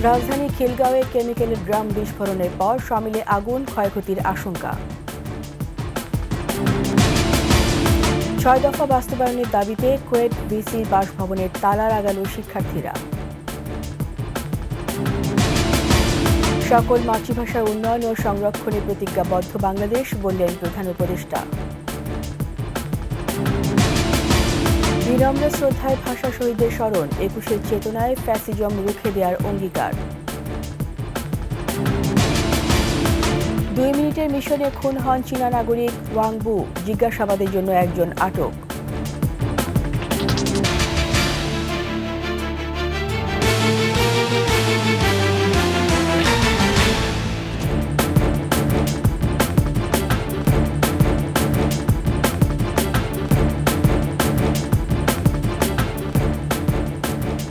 রাজধানী খিলগাঁওয়ে কেমিক্যালের ড্রাম বিস্ফোরণের পর সমিলে আগুন, ক্ষয়ক্ষতির আশঙ্কা। ৬ দফা বাস্তবায়নের দাবিতে কুয়েট ভিসি বাসভবনের তালা লাগালো শিক্ষার্থীরা। সকল মাতৃভাষার উন্নয়ন ও সংরক্ষণে প্রতিজ্ঞাবদ্ধ বাংলাদেশ, বললেন প্রধান উপদেষ্টা। বিনম্র শ্রদ্ধায় ভাষা শহীদদের স্মরণ, ২১-এর চেতনায় ফ্যাসিজম রুখে দেওয়ার অঙ্গীকার। ২ মিনিটের মিশনে খুন হন চীনা নাগরিক ওয়াং বু, জিজ্ঞাসাবাদের জন্য একজন আটক।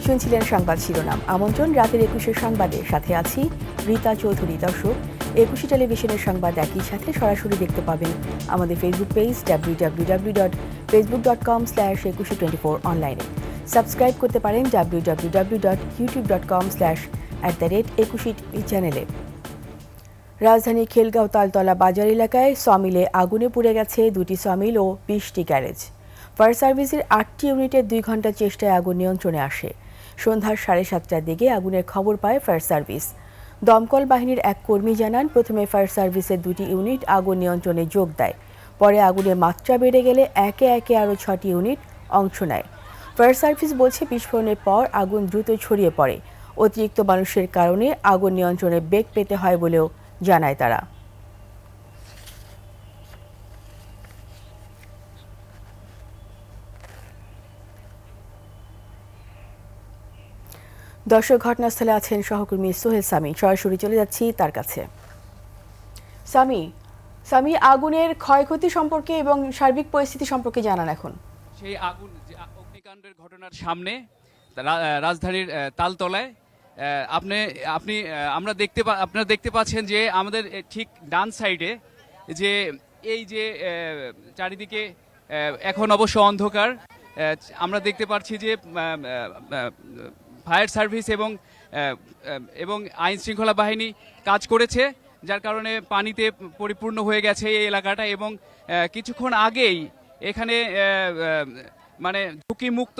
শুনছিলেন সংবাদ শিরোনাম। আমন্ত্রণ রাতের ২১-এর সংবাদে, সাথে আছি রীতা চৌধুরী। দর্শক, ২১ টেলিভিশনের সংবাদ একই সাথে সরাসরি দেখতে পাবেন আমাদের ফেসবুক পেজ www.facebook.com/2124 অনলাইনে। সাবস্ক্রাইব করতে পারেন www.youtube.com/@21 চ্যানেলে। রাজধানী খিলগাঁও তালতলা বাজার এলাকায় সমিলে আগুনে পুড়ে গেছে ২টি সমিল ও ২০টি গ্যারেজ। ফায়ার সার্ভিসের ৮টি ইউনিটের ২ ঘণ্টার চেষ্টায় আগুন নিয়ন্ত্রণে আসে। সন্ধ্যা ৭:৩০টার দিকে আগুনের খবর পায় ফায়ার সার্ভিস। দমকল বাহিনীর এক কর্মী জানান, প্রথমে ফায়ার সার্ভিসের ২টি ইউনিট আগুন নিয়ন্ত্রণে যোগ দেয়। পরে আগুনের মাত্রা বেড়ে গেলে একে একে আরও ৬টি ইউনিট অংশ নেয়। ফায়ার সার্ভিস বলছে, বিস্ফোরণের পর আগুন দ্রুত ছড়িয়ে পড়ে। অতিরিক্ত মানুষের কারণে আগুন নিয়ন্ত্রণে বেগ পেতে হয় বলেও জানায় তারা। দর্শক, ঘটনাস্থলে আছেন সহকর্মী সোহেল সামি। সরাসরি চলে যাচ্ছি তার কাছে। সামি, আগুনের ক্ষয়ক্ষতি সম্পর্কে এবং সার্বিক পরিস্থিতি সম্পর্কে জানান এখন। সেই আগুন অগ্নিকাণ্ডের ঘটনার সামনে রাজধানীর তালতলায় আপনারা দেখতে পাচ্ছেন যে আমাদের ঠিক ডান সাইডে যে এই যে চারিদিকে এখন অবশ্য অন্ধকার, আমরা দেখতে পাচ্ছি যে ফায়ার সার্ভিস এবং আইন শৃঙ্খলা বাহিনী কাজ করেছে, যার কারণে পানিতে পরিপূর্ণ হয়ে গেছে এই এলাকাটা। এবং কিছুক্ষণ আগেই এখানে মানে ঝুঁকিমুক্ত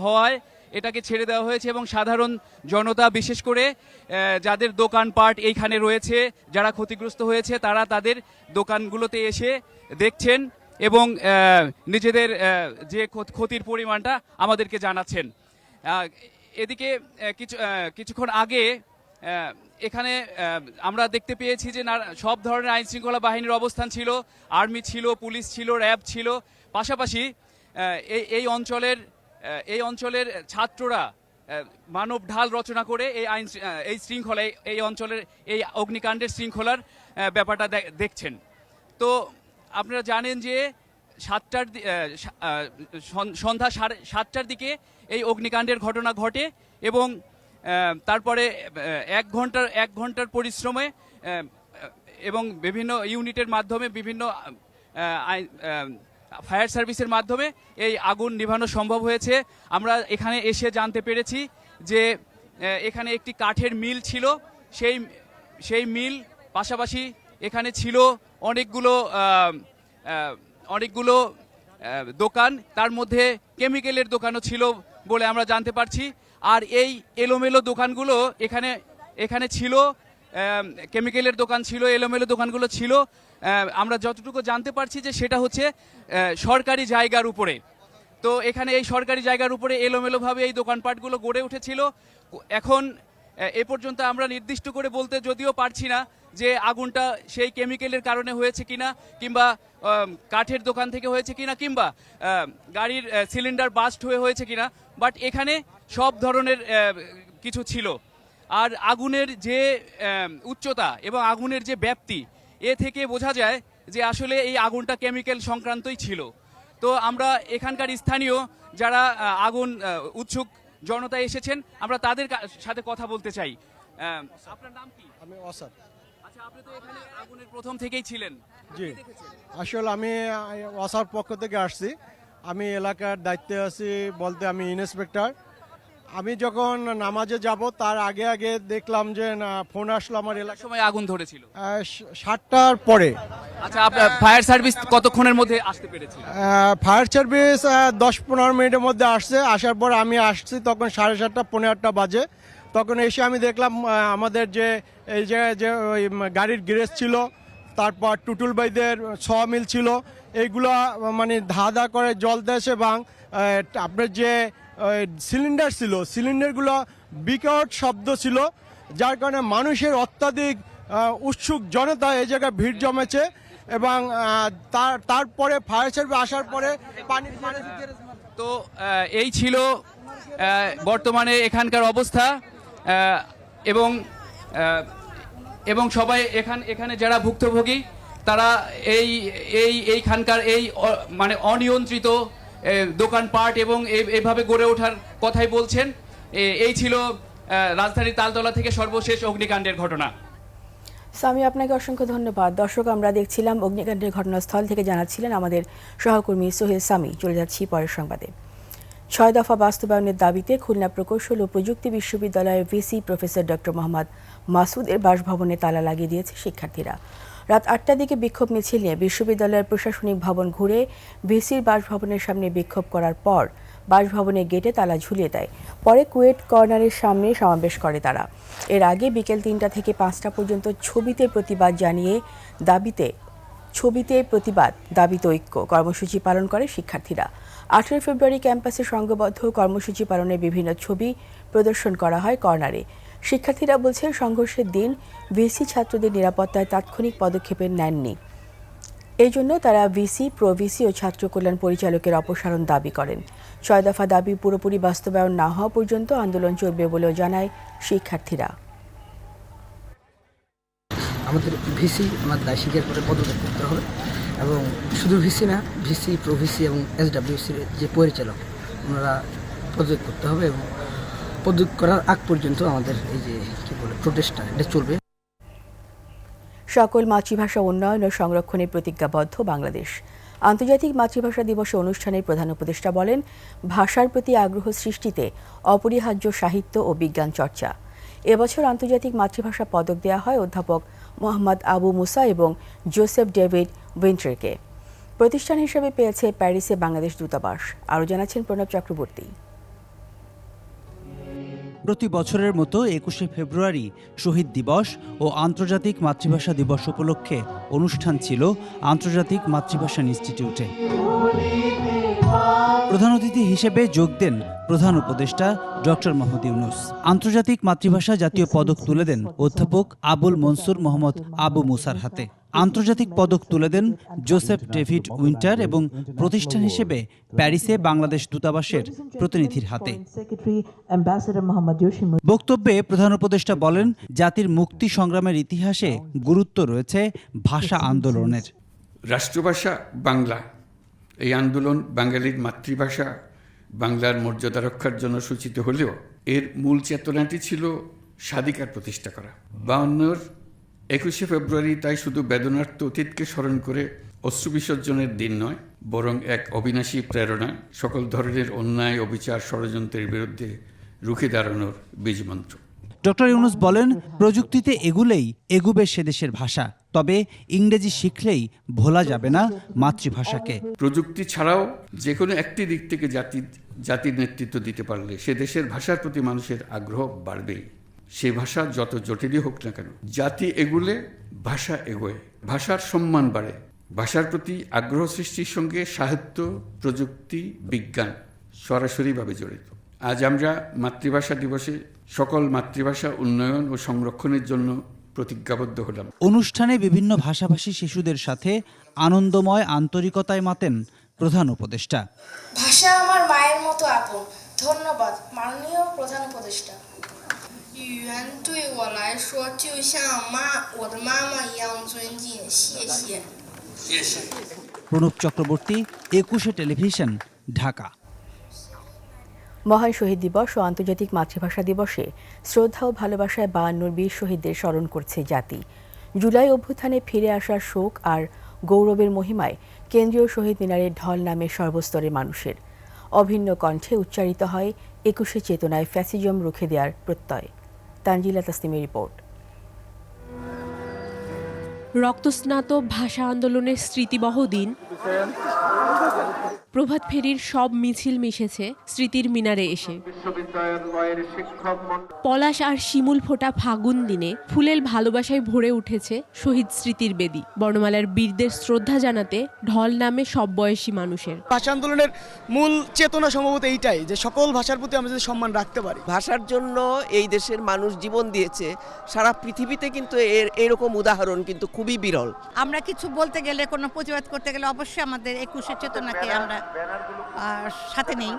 হওয়ায় এটাকে ছেড়ে দেওয়া হয়েছে এবং সাধারণ জনতা, বিশেষ করে যাদের দোকানপাট এইখানে রয়েছে, যারা ক্ষতিগ্রস্ত হয়েছে, তারা তাদের দোকানগুলোতে এসে দেখছেন এবং নিজেদের যে ক্ষতির পরিমাণটা আমাদেরকে জানাচ্ছেন। এদিকে কিছুক্ষণ আগে এখানে আমরা দেখতে পেয়েছি যে সব ধরনের আইন শৃঙ্খলা বাহিনীর অবস্থান ছিল, আর্মি ছিল, পুলিশ ছিল, র্যাব ছিল। পাশাপাশি এই অঞ্চলের ছাত্ররা মানব ঢাল রচনা করে এই শৃঙ্খলায়, এই অঞ্চলের এই অগ্নিকাণ্ডের শৃঙ্খলার ব্যাপারটা দেখছেন। তো আপনারা জানেন যে সন্ধ্যা 7:30টার দিকে এই অগ্নিকাণ্ডের ঘটনা ঘটে এবং তারপরে এক ঘন্টার পরিশ্রমে এবং বিভিন্ন ইউনিটের মাধ্যমে, বিভিন্ন ফায়ার সার্ভিসের মাধ্যমে এই আগুন নিভানো সম্ভব হয়েছে। আমরা এখানে এসে জানতে পেরেছি যে এখানে একটি কাঠের মিল ছিল, সেই মিল পাশাপাশি এখানে ছিল অনেকগুলো দোকান, তার মধ্যে কেমিক্যালের দোকানও ছিল বলে আমরা জানতে পারছি। আর এই এলোমেলো দোকানগুলো এখানে ছিল, কেমিক্যালের দোকান ছিল, এলোমেলো দোকানগুলো ছিল। আমরা যতটুকু জানতে পারছি যে সেটা হচ্ছে সরকারি জায়গার উপরে। তো এখানে এই সরকারি জায়গার উপরে এলোমেলোভাবে এই দোকানপাটগুলো গড়ে উঠেছিল। এখন এ পর্যন্ত আমরা নির্দিষ্ট করে বলতে যদিও পারছি না যে আগুনটা সেই কেমিক্যালের কারণে হয়েছে কিনা, কিংবা কাঠের দোকান থেকে হয়েছে কিনা, কিংবা গাড়ির সিলিন্ডার বাস্ট হয়েছে কিনা, বাট এখানে সব ধরনের কিছু ছিল। আর আগুনের যে উচ্চতা এবং আগুনের যে ব্যাপ্তি, এ থেকে বোঝা যায় যে আসলে এই আগুনটা কেমিক্যাল সংক্রান্তই ছিল। তো আমরা এখানকার স্থানীয় যারা আগুন উৎসুক জনতা এসেছেন, আমরা তাদের সাথে কথা বলতে চাই। আপনার নাম কি? আমি অসাদ। আচ্ছা, আপনি তো এখানে আগুনের প্রথম থেকেই ছিলেন। জি, আসলে আমি অসার পক্ষ থেকে আসছি। আমি এলাকার দায়িত্বে আছি বলতে আমি ইন্সপেক্টর। আমি যখন নামাজে যাব তার আগে আগে দেখলাম যে না ফোন আসলো আমার এলাকায় সময় আগুন ধরেছিল? 7টার পরে। আচ্ছা, আপনার ফায়ার সার্ভিস কতক্ষণের মধ্যে আসতে পেরেছিল? ফায়ার সার্ভিস 10-15 মিনিটের মধ্যে আসছে। আসার পর আমি আসছি তখন 7:30 পৌনে 8টা বাজে। তখন এসে আমি দেখলাম আমাদের যে এই জায়গায় যে ওই গাড়ির গ্যারেজ ছিল, তারপর টুটুল ভাইদের মিল ছিল, এইগুলো মানে ধা করে জ্বলতেছে এবং আপনার যে সিলিন্ডার ছিল সিলিন্ডারগুলো বিকট শব্দ ছিল, যার কারণে মানুষের অত্যাধিক উৎসুক জনতা এই জায়গায় ভিড় জমেছে এবং তারপরে ফায়ার সার্ভিস আসার পরে পানি। তো এই ছিল বর্তমানে এখানকার অবস্থা এবং এবং সবাই এখানে যারা ভুক্তভোগী তারা এইখানকার মানে অনিয়ন্ত্রিত দোকানপাট এবং এইভাবে গড়ে ওঠার কথাই বলছেন। এই ছিল রাজধানীর তালতলা থেকে সর্বশেষ অগ্নিকাণ্ডের ঘটনা। সামি, আপনাকে অসংখ্য ধন্যবাদ। দর্শক, আমরা দেখছিলাম অগ্নিকাণ্ডের ঘটনাস্থল থেকে জানাচ্ছিলেন আমাদের সহকর্মী সোহেল সামি। চলে যাচ্ছি পরের সংবাদে। 6 দফা বাস্তবায়নের দাবিতে খুলনা প্রকৌশল ও প্রযুক্তি বিশ্ববিদ্যালয়ের ভিসি প্রফেসর ডক্টর মোহাম্মদ মাসুদের বাসভবনে তালা লাগিয়ে দিয়েছে শিক্ষার্থীরা। রাত 8টার দিকে বিক্ষোভ মিছিল নিয়ে বিশ্ববিদ্যালয়ের প্রশাসনিক ভবন ঘুরে ভিসির বাসভবনের সামনে বিক্ষোভ করার পর বাসভবনের গেটে তালা ঝুলিয়ে দেয়। পরে কুয়েট কর্নারের সামনে সমাবেশ করে তারা। এর আগে বিকেল 3টা থেকে 5টা পর্যন্ত ছবিতে প্রতিবাদ দাবিতে ঐক্য কর্মসূচি পালন করে শিক্ষার্থীরা। 18 ফেব্রুয়ারি ক্যাম্পাসে সংঘবদ্ধ কর্মসূচি পালনের বিভিন্ন ছবি প্রদর্শন করা হয় কর্নারে। শিক্ষার্থীরা বলছে, সংঘর্ষের দিন ভিসি ছাত্রদের নিরাপত্তায় তাৎক্ষণিক পদক্ষেপ নেননি। এই জন্য তারা ভিসি, প্রভিসি ও ছাত্র কল্যাণ পরিচালকের অপসারণ দাবি করেন। 6 দফা দাবি পুরোপুরি বাস্তবায়ন না হওয়া পর্যন্ত আন্দোলন চলবে বলেও জানায় শিক্ষার্থীরা। আমাদের ভিসি আমাদের দায় স্বীকার করে পদত্যাগ করতে হবে এবং শুধু ভিসি না, ভিসি, প্রভিসি এবং এসডাব্লিউসির যে পরিচালক ওনারা পদত্যাগ করতে হবে এবং পদত্যাগ করার আগ পর্যন্ত আমাদের এই যে প্রোটেস্টটা এটা চলবে। সকল মাতৃভাষা উন্নয়ন ও সংরক্ষণে প্রতিজ্ঞাবদ্ধ বাংলাদেশ। আন্তর্জাতিক মাতৃভাষা দিবসে অনুষ্ঠানের প্রধান উপদেষ্টা বলেন, ভাষার প্রতি আগ্রহ সৃষ্টিতে অপরিহার্য সাহিত্য ও বিজ্ঞান চর্চা। এবছর আন্তর্জাতিক মাতৃভাষা পদক দেওয়া হয় অধ্যাপক মোহাম্মদ আবু মুসা এবং জোসেফ ডেভিড উইন্টারকে। প্রতিষ্ঠান হিসেবে পেয়েছে প্যারিসে বাংলাদেশ দূতাবাস। আরও জানাচ্ছেন প্রণব চক্রবর্তী। প্রতি বছরের মতো 21শে ফেব্রুয়ারি শহীদ দিবস ও আন্তর্জাতিক মাতৃভাষা দিবস উপলক্ষে অনুষ্ঠান ছিল আন্তর্জাতিক মাতৃভাষা ইনস্টিটিউটে। প্রধান অতিথি হিসেবে যোগ দেন প্রধান উপদেষ্টা ডক্টর মোহাম্মদ ইউনূস। আন্তর্জাতিক মাতৃভাষা জাতীয় পদক তুলে দেন অধ্যাপক আবুল মনসুর মোহাম্মদ আবু মুসার হাতে। আন্তর্জাতিক পদক তুলে দেন জোসেফ ডেভিড উইন্টার এবং প্রতিষ্ঠান হিসেবে প্যারিসে বাংলাদেশ দূতাবাসের প্রতিনিধির হাতে। বক্তব্যে প্রধান উপদেষ্টা বলেন, জাতির মুক্তি সংগ্রামের ইতিহাসে গুরুত্ব রয়েছে ভাষা আন্দোলনের। রাষ্ট্রভাষা বাংলা, এই আন্দোলন বাঙালির মাতৃভাষা বাংলার মর্যাদা রক্ষার জন্য সূচিত হলেও এর মূল চেতনাটি ছিল স্বাধিকার প্রতিষ্ঠা করা। 52-র 21শে ফেব্রুয়ারি তাই শুধু বেদনার্থ অতীতকে স্মরণ করে অশ্রু বিসর্জনের দিন নয়, বরং এক অবিনাশী প্রেরণা, সকল ধরনের অন্যায়, অবিচার, ষড়যন্ত্রের বিরুদ্ধে রুখে দাঁড়ানোর বীজমন্ত্র। ডক্টর ইউনূস বলেন, প্রযুক্তিতে এগুলেই এগুবে সে দেশের ভাষা, তবে ইংরেজি শিখলেই ভোলা যাবে না মাতৃভাষাকে। প্রযুক্তি ছাড়াও যে কোনো একটি দিক থেকে জাতির নেতৃত্ব দিতে পারলে সে দেশের ভাষার প্রতি মানুষের আগ্রহ বাড়বেই। সে ভাষা যত জটিলই হোক না কেন, জাতি এগুলে ভাষা এগোয়, ভাষার সম্মান বাড়ে। ভাষার প্রতি আগ্রহ সৃষ্টির সঙ্গে সাহিত্য, প্রযুক্তি, বিজ্ঞান সরাসরিভাবে জড়িত। আজ আমরা মাতৃভাষা দিবসে সকল মাতৃভাষা উন্নয়ন ও সংরক্ষণের জন্য প্রতিজ্ঞাবদ্ধ হলাম। অনুষ্ঠানে বিভিন্ন ভাষাভাষী শিশুদের সাথে আনন্দময় আন্তরিকতায় মাতেন প্রধান উপদেষ্টা। ভাষা আমার মায়ের মতো আপন। ধন্যবাদ মাননীয় প্রধান উপদেষ্টা। 语言对我来说就像我的妈妈一样尊敬，谢谢。প্রণব চক্রবর্তী, 21শে টেলিভিশন, ঢাকা। মহান শহীদ দিবস ও আন্তর্জাতিক মাতৃভাষা দিবসে শ্রদ্ধা ও ভালোবাসায় 52 বীর শহীদদের স্মরণ করছে জাতি। জুলাই অভ্যুত্থানে ফিরে আসার শোক আর গৌরবের মহিমায় কেন্দ্রীয় শহীদ মিনারে ঢল নামে সর্বস্তরের মানুষের। অভিন্ন কণ্ঠে উচ্চারিত হয় ২১শে চেতনায় ফ্যাসিজম রুখে দেওয়ার প্রত্যয়। তানজিলা তাসনিমের রিপোর্ট। রক্তস্নাত ভাষা আন্দোলনের স্মৃতিবহ দিন, প্রভাত ফেরির সব মিছিল মিশেছে স্মৃতির মিনারে এসে। পলাশ আর শিমুল ফোটা ফাগুন দিনে ফুলেল ভালোবাসায় ভরে উঠেছে শহীদ স্মৃতির বেদি। বর্ণমালার বীরদের শ্রদ্ধা জানাতে ঢল নামে সব বয়সী মানুষের। ভাষা আন্দোলনের মূল চেতনা সম্ভবত এইটাই, যে সকল ভাষার প্রতি আমরা যদি সম্মান রাখতে পারি। ভাষার জন্য এই দেশের মানুষ জীবন দিয়েছে, সারা পৃথিবীতে কিন্তু এরকম উদাহরণ কিন্তু খুবই বিরল। আমরা কিছু বলতে গেলে, কোনো প্রতিবাদ করতে গেলে অবশ্যই আমাদের ২১শে চেতনাকে আমরা সাথে নেই।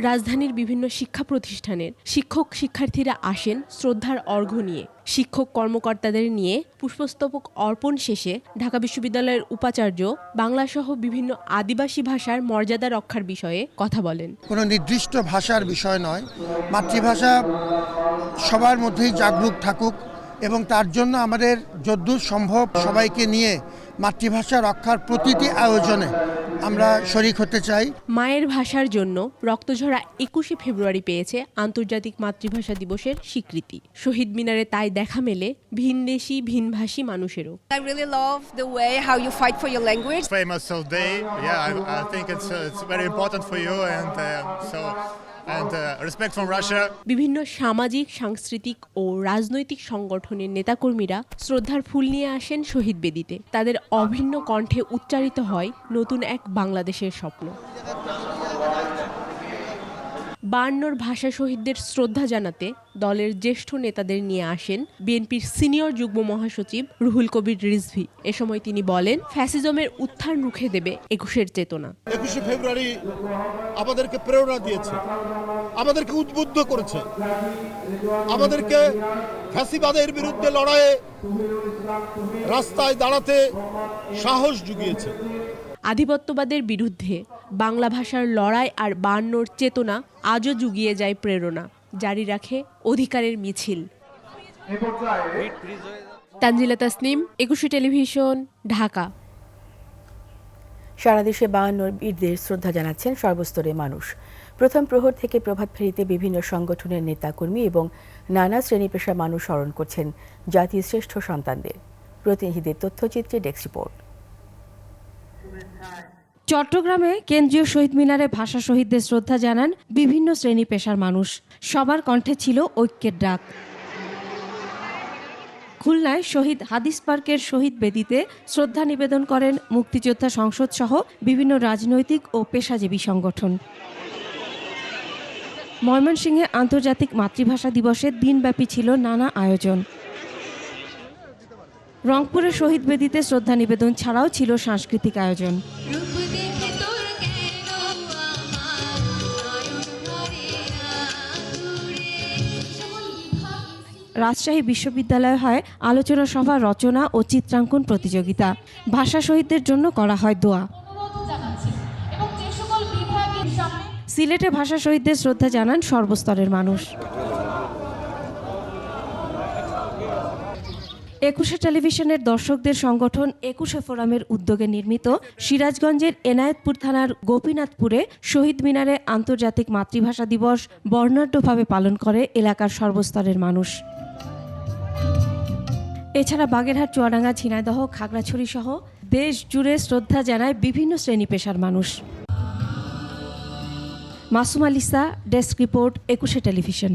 রাজধানীর বিভিন্ন শিক্ষা প্রতিষ্ঠানের শিক্ষক শিক্ষার্থীরা আসেন শ্রদ্ধার অর্ঘ্য নিয়ে। শিক্ষক কর্মকর্তাদের নিয়ে পুষ্পস্তবক অর্পণ শেষে ঢাকা বিশ্ববিদ্যালয়ের উপাচার্য বাংলাসহ বিভিন্ন আদিবাসী ভাষার মর্যাদা রক্ষার বিষয়ে কথা বলেন। কোনো নির্দিষ্ট ভাষার বিষয় নয়, মাতৃভাষা সবার মধ্যেই জাগরুক থাকুক এবং তার জন্য আমাদের যদ্দূর সম্ভব সবাইকে নিয়ে মাতৃভাষা রক্ষার প্রতিটি আয়োজনে আমরা শরিক হতে চাই। মায়ের ভাষার জন্য রক্তঝরা ২১শে ফেব্রুয়ারি পেয়েছে আন্তর্জাতিক মাতৃভাষা দিবসের স্বীকৃতি। শহীদ মিনারে তাই দেখা মেলে ভিনদেশি ভিনভাষী মানুষেরও। I really love the way how you fight for your language. Famous day, yeah, I think it's very important for you and respect from Russia. বিভিন্ন সামাজিক, সাংস্কৃতিক ও রাজনৈতিক সংগঠনের নেতাকর্মীরা শ্রদ্ধার ফুল নিয়ে আসেন শহীদ বেদিতে। তাদের অভিন্ন কণ্ঠে উচ্চারিত হয় নতুন এক বাংলাদেশের স্বপ্ন। ৫২ ভাষা শহীদদের শ্রদ্ধা জানাতে দলের জ্যেষ্ঠ নেতাদের নিয়ে আসেন বিএনপির সিনিয়র যুগ্ম মহাসচিব রুহুল কবির রিজভী। এ সময় তিনি বলেন, ফ্যাসিজমের উত্থান রুখে দেবে ২১শে চেতনা। ২১শে ফেব্রুয়ারি আমাদেরকে প্রেরণা দিয়েছে, আমাদেরকে উদ্বুদ্ধ করেছে, আমাদেরকে ফ্যাসিবাদের বিরুদ্ধে লড়াইয়ে রাস্তায় দাঁড়াতে সাহস জুগিয়েছে। আধিপত্যবাদের বিরুদ্ধে বাংলা ভাষার লড়াই আর ৫২ চেতনা আজও জুগিয়ে যায় প্রেরণা, জারি রাখে অধিকারের মিছিল। তানজিলা তাসনিম, ২১শে টেলিভিশন, ঢাকা। সারা দেশে ৫২ বীরদের শ্রদ্ধা জানাচ্ছেন সর্বস্তরের মানুষ। প্রথম প্রহর থেকে প্রভাত ফেরিতে বিভিন্ন সংগঠনের নেতাকর্মী এবং নানা শ্রেণী পেশার মানুষ স্মরণ করছেন জাতির শ্রেষ্ঠ সন্তানদের। প্রতিনিধিদের তথ্যচিত্রে ডেস্ক রিপোর্ট। চট্টগ্রামে কেন্দ্রীয় শহীদ মিনারে ভাষা শহীদদের শ্রদ্ধা জানান বিভিন্ন শ্রেণী পেশার মানুষ। সবার কণ্ঠে ছিল ঐক্যের ডাক। খুলনায় শহীদ হাদিস পার্কের শহীদ বেদিতে শ্রদ্ধা নিবেদন করেন মুক্তিযোদ্ধা সংসদ সহ বিভিন্ন রাজনৈতিক ও পেশাজীবী সংগঠন। ময়মনসিংহে আন্তর্জাতিক মাতৃভাষা দিবসের দিনব্যাপী ছিল নানা আয়োজন। রংপুরের শহীদ বেদিতে শ্রদ্ধা নিবেদন ছাড়াও ছিল সাংস্কৃতিক আয়োজন। রাজশাহী বিশ্ববিদ্যালয়ে হয় আলোচনা সভা, রচনা ও চিত্রাঙ্কন প্রতিযোগিতা। ভাষা শহীদদের জন্য করা হয় দোয়া। সিলেটে ভাষা শহীদদের শ্রদ্ধা জানান সর্বস্তরের মানুষ। ২১শে টেলিভিশনের দর্শকদের সংগঠন ২১শে ফোরামের উদ্যোগে নির্মিত সিরাজগঞ্জের এনায়েতপুর থানার গোপীনাথপুরে শহীদ মিনারে আন্তর্জাতিক মাতৃভাষা দিবস বর্ণাঢ্যভাবে পালন করে এলাকার সর্বস্তরের মানুষ। এছাড়া বাগেরহাট, চুয়াডাঙ্গা, ঝিনাইদহ, খাগড়াছড়ি সহ দেশ জুড়ে শ্রদ্ধা জানায় বিভিন্ন শ্রেণী পেশার মানুষ। মাসুম আলিসা, ডেস্ক রিপোর্ট, ২১শে টেলিভিশন।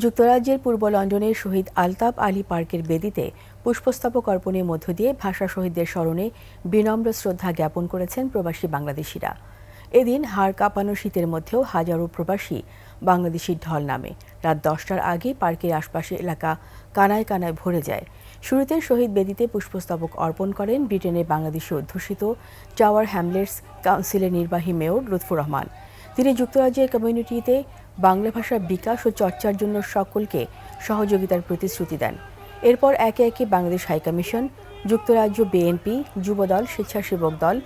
যুক্তরাজ্যের পূর্ব লন্ডনের শহীদ আলতাফ আলী পার্কের বেদিতে পুষ্পস্তবক অর্পণের মধ্য দিয়ে ভাষা শহীদদের স্মরণে বিনম্র শ্রদ্ধা জ্ঞাপন করেছেন প্রবাসী বাংলাদেশিরা। এদিন হাড় কাঁপানো শীতের মধ্যেও হাজারো প্রবাসী বাংলাদেশির ঢল নামে। রাত ১০টার আগে পার্কের আশপাশের এলাকা কানায় কানায় ভরে যায়। শুরুতে শহীদ বেদিতে পুষ্পস্তবক অর্পণ করেন ব্রিটেনের বাংলাদেশি অধ্যুষিত টাওয়ার হ্যামলেটস কাউন্সিলের নির্বাহী মেয়র লুৎফুর রহমান। তিনি যুক্তরাজ্যের কমিউনিটিতে বাংলা ভাষার বিকাশ ও চর্চার জন্য সকলকে সহযোগিতার প্রতিশ্রুতি দেন। এরপর একে একে বাংলাদেশ হাইকমিশন, যুক্তরাজ্য বিএনপি, যুবদল, স্বেচ্ছাসেবক দল,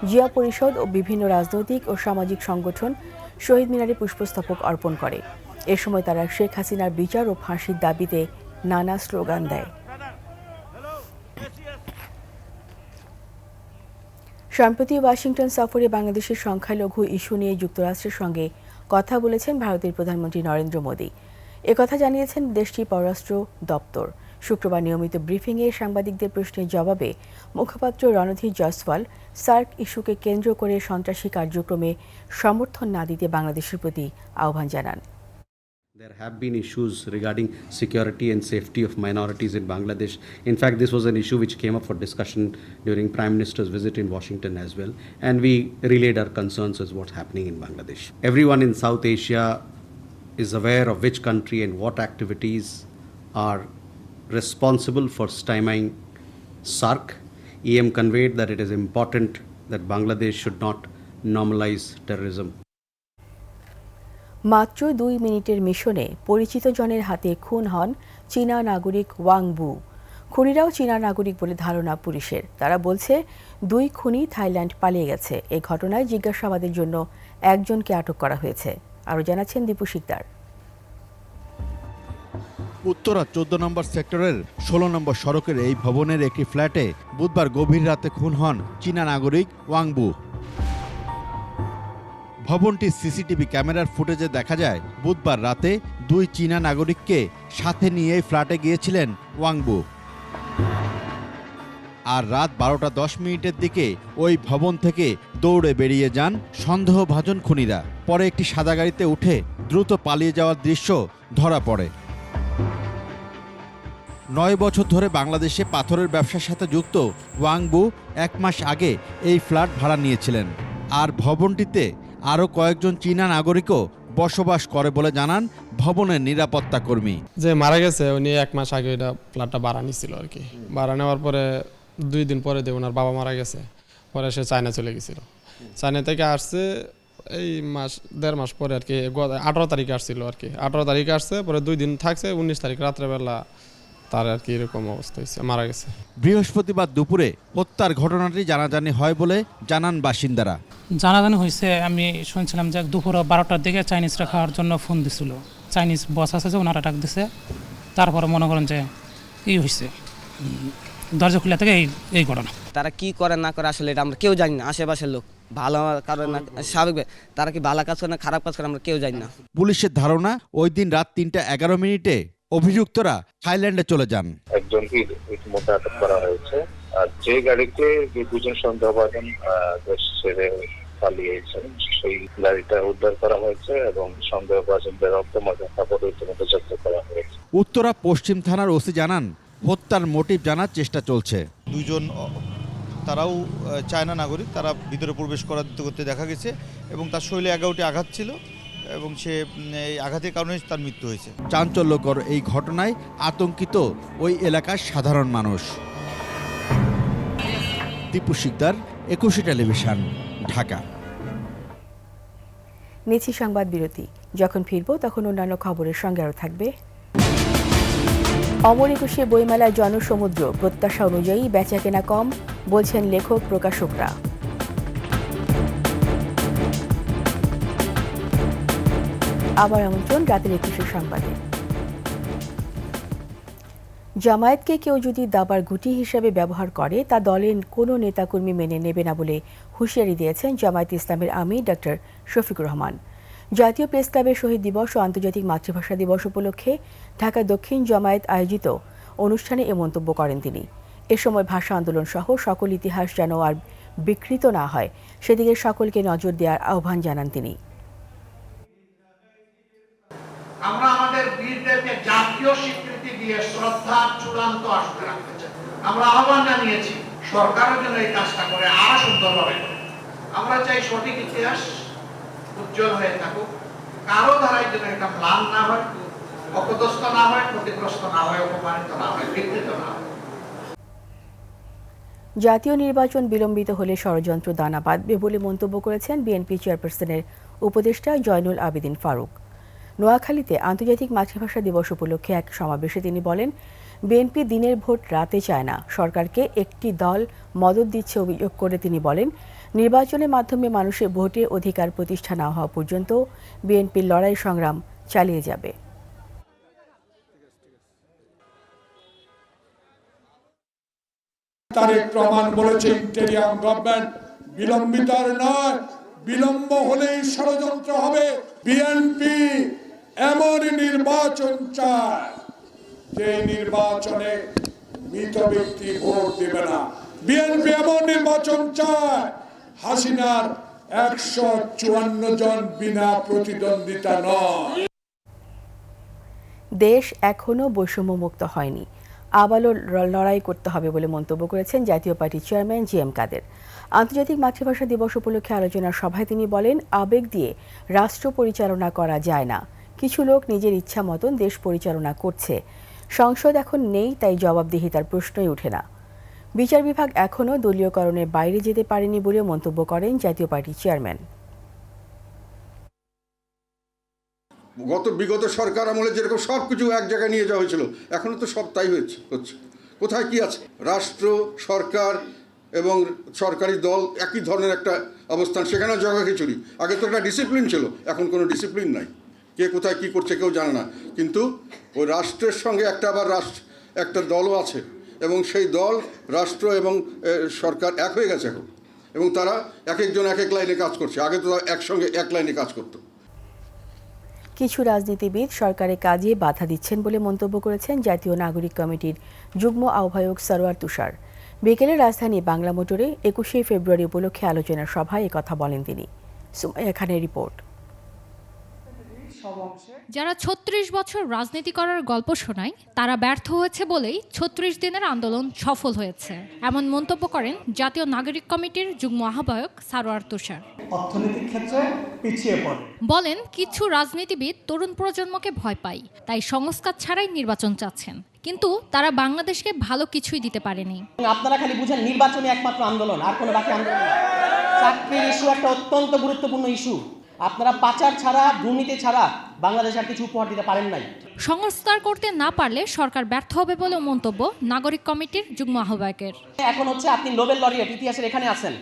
জিয়া পরিষদ ও বিভিন্ন রাজনৈতিক ও সামাজিক সংগঠন শহীদ মিনারে পুষ্পস্তবক অর্পণ করে। এ সময় তারা শেখ হাসিনার বিচার ও ফাঁসির দাবিতে নানা স্লোগান দেয়। সম্প্রতি ওয়াশিংটন সফরে বাংলাদেশের সংখ্যালঘু ইস্যু নিয়ে যুক্তরাষ্ট্রের সঙ্গে কথা বলেছেন ভারতের প্রধানমন্ত্রী নরেন্দ্র মোদী। একথা জানিয়েছেন দেশটির পররাষ্ট্র দপ্তর। শুক্রবার নিয়মিত ব্রিফিংয়ে সাংবাদিকদের প্রশ্নের জবাবে মুখপাত্র রণধীর জয়সওয়াল সার্ক ইস্যুকে কেন্দ্র করে সন্ত্রাসী কার্যক্রমে সমর্থন না দিতে বাংলাদেশের প্রতি আহ্বান জানান। There have been issues regarding security and safety of minorities in Bangladesh. In fact, this was an issue which came up for discussion during Prime Minister's visit in Washington as well, and we relayed our concerns as what's happening in Bangladesh. Everyone in South Asia is aware of which country and what activities are responsible for stymieing SARC. EM conveyed that it is important that Bangladesh should not normalize terrorism. মাত্র 2 মিনিটের মিশনে পরিচিত জনের হাতে খুন হন চীনা নাগরিক ওয়াং বু। খুনিরাও চীনা নাগরিক বলে ধারণা পুলিশের। তারা বলছে 2 খুনি থাইল্যান্ড পালিয়ে গেছে। এই ঘটনায় জিজ্ঞাসাবাদের জন্য একজনকে আটক করা হয়েছে। আরও জানাচ্ছেন দীপু শিকদার। উত্তরা 14 নম্বর সেক্টরের 16 নম্বর সড়কের এই ভবনের একটি ফ্ল্যাটে বুধবার গভীর রাতে খুন হন চীনা নাগরিক ওয়াং বু। ভবনটির সিসিটিভি ক্যামেরার ফুটেজে দেখা যায় বুধবার রাতে 2 চীনা নাগরিককে সাথে নিয়ে ফ্ল্যাটে গিয়েছিলেন ওয়াং বু। আর রাত 12টা 10 মিনিটের দিকে ওই ভবন থেকে দৌড়ে বেরিয়ে যান সন্দেহভাজন খুনিরা। পরে একটি সাদা গাড়িতে উঠে দ্রুত পালিয়ে যাওয়ার দৃশ্য ধরা পড়ে। 9 বছর ধরে বাংলাদেশে পাথরের ব্যবসার সাথে যুক্ত ওয়াং বু 1 মাস আগে এই ফ্ল্যাট ভাড়া নিয়েছিলেন। আর ভবনটিতে আরও কয়েকজন চীনা নাগরিকও বসবাস করে বলে জানান ভবনের নিরাপত্তা কর্মী। যে মারা গেছে উনি 1 মাস আগে এটা ফ্ল্যাটটা ভাড়া নিয়েছিল আর কি। ভাড়া নেওয়ার পরে 2 দিন পরে ওনার বাবা মারা গেছে। পরে সে চায়না চলে গেছিল। চায়না থেকে আসছে এই মাস 1.5 মাস পরে আর কি 18 তারিখে আসছিল আর কি। 18 তারিখে আসছে, পরে 2 দিন থাকছে, 19 তারিখ রাত্রেবেলা তার আর কি এরকম অবস্থা হয়েছে, মারা গেছে। বৃহস্পতিবার দুপুরে হত্যার ঘটনাটি জানাজানি হয় বলে জানান বাসিন্দারা। জানাজানি হয়েছে, আমি শুনছিলাম যে দুপুর 12টার দিকে চাইনিজরা খাওয়ার জন্য ফোন দিছিল। চাইনিজ বস আছে যে ওনারা ডাক দিছে। তারপরে মনে করেন যে এই হয়েছে, দরজা খুলে থেকে এই ঘটনা। তারা কি করে না করে আসলে এটা আমরা কেউ জানি না। আশেপাশের লোক ভালো কারণ না, স্বাভাবিক তারা কি ভালো কাজ করে না খারাপ কাজ করে আমরা কেউ জানি না। পুলিশের ধারণা ওই দিন রাত 3:11 অভিযুক্তরা থাইল্যান্ডে চলে যান। একজনকে ইতিমধ্যে আটক করা হয়েছে। আর যে গাড়িতে যে 2 জন সন্দেহভাজন দেশ ছেড়ে পালিয়েছেন সেই গাড়িটা উদ্ধার করা হয়েছে এবং সন্দেহভাজনদের রক্তমাখা ইতিমধ্যে জব্দ করা হয়েছে। উত্তরা পশ্চিম থানার ওসি জানান হত্যার মোটিভ জানার চেষ্টা চলছে। 2 জন তারাও চায়না নাগরিক, তারা ভিতরে প্রবেশ করতে দেখা গেছে এবং তার শরীরে 11টি আঘাত ছিল এবং সে এই আঘাতের কারণে তার মৃত্যু হয়েছে। চাঞ্চল্যকর এই ঘটনায় আতঙ্কিত ওই এলাকার সাধারণ মানুষ। দীপু শিকদার, 21 টেলিভিশন, ঢাকা। নিচ্ছি সংবাদ বিরতি। যখন ফিরব তখন অন্যান্য খবরের সঙ্গে আরও থাকবে। অমর একুশে বইমেলায় জনসমুদ্র, প্রত্যাশা অনুযায়ী বেচাকেনা কম বলছেন লেখক প্রকাশকরা। আবার আমন্ত্রণ রাতের 21 সংবাদে। জামায়াতকে কেউ যদি দাবার গুটি হিসেবে ব্যবহার করে তা দলের কোনো নেতাকর্মী মেনে নেবে না বলে হুঁশিয়ারি দিয়েছেন জামায়াত ইসলামের আমির ডক্টর শফিকুর রহমান। জাতীয় প্রেস ক্লাবের শহীদ দিবস ও আন্তর্জাতিক মাতৃভাষা দিবস উপলক্ষে ঢাকা দক্ষিণ জামায়াত আয়োজিত অনুষ্ঠানে এ মন্তব্য করেন তিনি। এ সময় ভাষা আন্দোলন সহ সকল ইতিহাস যেন আর বিকৃত না হয় সেদিকে সকলকে নজর দেওয়ার আহ্বান জানান তিনি। আমরা আমাদের বীরদেরকে জাতীয় স্বীকৃতি দিয়ে শ্রদ্ধার চূড়ান্ত আসনে রাখতে চাই। আমরা আহ্বান জানিয়েছি সরকারের জন্য এই কাজটা করে আরো সুন্দরভাবে। আমরা চাই সঠিক ইতিহাস উজ্জ্বল হয়ে থাকুক, কারো দ্বারাই যেন এটা ম্লান না হয়, অপদস্থ না হয়, ক্ষতিগ্রস্ত না হয়, অপমানিত না হয়, বিকৃত না হয়। জাতীয় নির্বাচন বিলম্বিত হলে ষড়যন্ত্র দানা বাঁধবে বলে মন্তব্য করেছেন বিএনপি চেয়ারপারসনের উপদেষ্টা জয়নুল আবেদিন ফারুক। নোয়াখালীতে আন্তর্জাতিক মাতৃভাষা দিবস উপলক্ষে এক সমাবেশে তিনি বলেন, বিএনপি দিনের ভোট রাতে চায় না, সরকারকে একটি দল মদত দিচ্ছে অভিযোগ করে তিনি বলেন, নির্বাচনের মাধ্যমে মানুষের ভোটের অধিকার প্রতিষ্ঠা না হওয়া পর্যন্ত বিএনপির লড়াই সংগ্রাম চালিয়ে যাবে। তারেক রহমান বলেছে ইন্টেরিয়াম গভর্নমেন্ট বিলম্বিতার নয়, বিলম্ব হলেই ষড়যন্ত্র হবে। বিএনপি এমন নির্বাচন চায় যে নির্বাচনে মৃত ব্যক্তি ভোট দেবে না। বিএনপি এমন নির্বাচন চায় হাসিনার 154 জন বিনা প্রতিদ্বন্দ্বিতা নয়। দেশ এখনও বৈষম্যমুক্ত হয়নি, আবারও লড়াই করতে হবে বলে মন্তব্য করেছেন জাতীয় পার্টির চেয়ারম্যান জি.এম. কাদের। আন্তর্জাতিক মাতৃভাষা দিবস উপলক্ষে আলোচনার সভায় তিনি বলেন, আবেগ দিয়ে রাষ্ট্র পরিচালনা করা যায় না। কিছু লোক নিজের ইচ্ছা মতন দেশ পরিচালনা করছে। সংসদ এখন নেই, তাই জবাবদিহিতার প্রশ্নই ওঠে না। বিচার বিভাগ এখনও দলীয়করণের বাইরে যেতে পারেনি বলে মন্তব্য করেন জাতীয় পার্টির চেয়ারম্যান। বিগত সরকার আমলে যেরকম সব কিছু এক জায়গায় নিয়ে যাওয়া হয়েছিল, এখনও তো সব তাই হচ্ছে। কোথায় কি আছে? রাষ্ট্র, সরকার এবং সরকারি দল একই ধরনের একটা অবস্থান, সেখানেও জগা খিচুড়ি। আগে তো একটা ডিসিপ্লিন ছিল, এখন কোনো ডিসিপ্লিন নাই। কে কোথায় কি করছে কেউ জানে না, কিন্তু ওই রাষ্ট্রের সঙ্গে একটা দলও আছে, এবং সেই দল, রাষ্ট্র এবং সরকার এক হয়ে গেছে এখন, এবং তারা এক একজন এক এক লাইনে কাজ করছে। আগে তো একসঙ্গে এক লাইনে কাজ করতো। কিছু রাজনীতিবিদ সরকারের কাজে বাধা দিচ্ছেন বলে মন্তব্য করেছেন জাতীয় নাগরিক কমিটির যুগ্ম আহ্বায়ক সরওয়ার তুষার। বিকেলে রাজধানী বাংলা মোটরে 21শে ফেব্রুয়ারি উপলক্ষে আলোচনার সভায় একথা বলেন তিনি। সুমাইয়া খানের রিপোর্ট। যারা ৩৬ বছর রাজনীতি করার গল্প শোনায় তারা ব্যর্থ হয়েছে বলেই ৩৬ দিনের আন্দোলন সফল হয়েছে, এমন মন্তব্য করেন জাতীয় নাগরিক কমিটির যুগ্ম আহ্বায়ক সরওয়ার তুষার। অর্থনৈতিক ক্ষেত্রে পিছিয়ে পড়ে বলেন, কিছু রাজনীতিবিদ তরুণ প্রজন্মকে ভয় পায়, তাই সংস্কার ছাড়াই নির্বাচন চাচ্ছেন, কিন্তু তারা বাংলাদেশকে ভালো কিছুই দিতে পারেনি। আপনারা খালি বুঝেন নির্বাচনী একমাত্র আন্দোলন, আর কোনো বাকি আন্দোলন না। চাকরির ইস্যু একটা অত্যন্ত গুরুত্বপূর্ণ ইস্যু। আপনারা পাচার ছাড়া, দুর্নীতি ছাড়া বাংলাদেশ আর কিছু উপহার দিতে পারেন নাই। সংস্কার করতে না পারলে সরকার ব্যর্থ হবে বলে মন্তব্য নাগরিক কমিটির যুগ্ম আহ্বায়কের। এখন হচ্ছে আপনি নোবেল লরিয়েট, ইতিহাসের এখানে আছেন।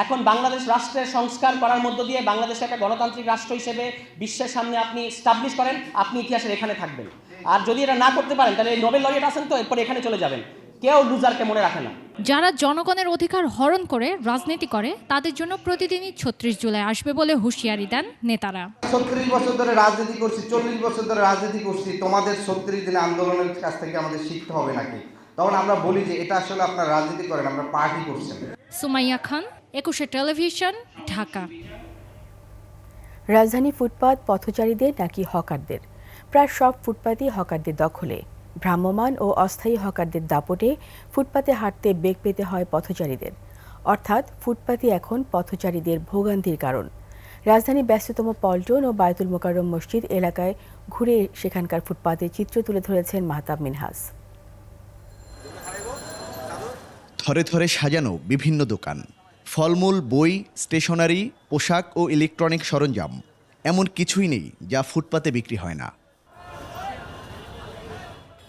এখন বাংলাদেশ রাষ্ট্রের সংস্কার করার মধ্য দিয়ে বাংলাদেশকে একটা গণতান্ত্রিক রাষ্ট্র হিসেবে বিশ্বের সামনে আপনি স্টাবলিশ করেন, আপনি ইতিহাসের এখানে থাকবেন। আর যদি এটা না করতে পারেন তাহলে এই নোবেল লরিয়েট আছেন তো, এরপরে এখানে চলে যাবেন। কেউ লুজারকে মনে রাখে না। যারা জনগণের অধিকার হরণ করে রাজনীতি করে তাদের জন্য প্রতিদিনই ৩৬ জুলাই আসবে বলে হুঁশিয়ারি দেন নেতারা। ৩৬ বছর ধরে রাজনীতি করছি, ৪০ বছর ধরে রাজনীতি করছি, তোমাদের ৩৬ দিনের আন্দোলনের কাছ থেকে আমাদের শিখতে হবে নাকি? তখন আমরা বলি যে এটা আসলে আপনারা রাজনীতি করেন, আমরা পার্টি করছেন। সুমাইয়া খান, ২১শে টেলিভিশন, ঢাকা। রাজধানী ফুটপাত পথচারীদের নাকি হকারদের? প্রায় সব ফুটপাতই হকারদের দখলে। ভ্রাম্যমাণ ও অস্থায়ী হকারদের দাপটে ফুটপাতে হাঁটতে বেগ পেতে হয় পথচারীদের। অর্থাৎ ফুটপাতই এখন পথচারীদের ভোগান্তির কারণ। রাজধানীর ব্যস্ততম পল্টন ও বায়তুল মোকাররম মসজিদ এলাকায় ঘুরে সেখানকার ফুটপাতের চিত্র তুলে ধরেছেন মাহতাব মিনহাজ। থরে থরে সাজানো বিভিন্ন দোকান, ফলমূল, বই, স্টেশনারি, পোশাক ও ইলেকট্রনিক সরঞ্জাম, এমন কিছুই নেই যা ফুটপাতে বিক্রি হয় না।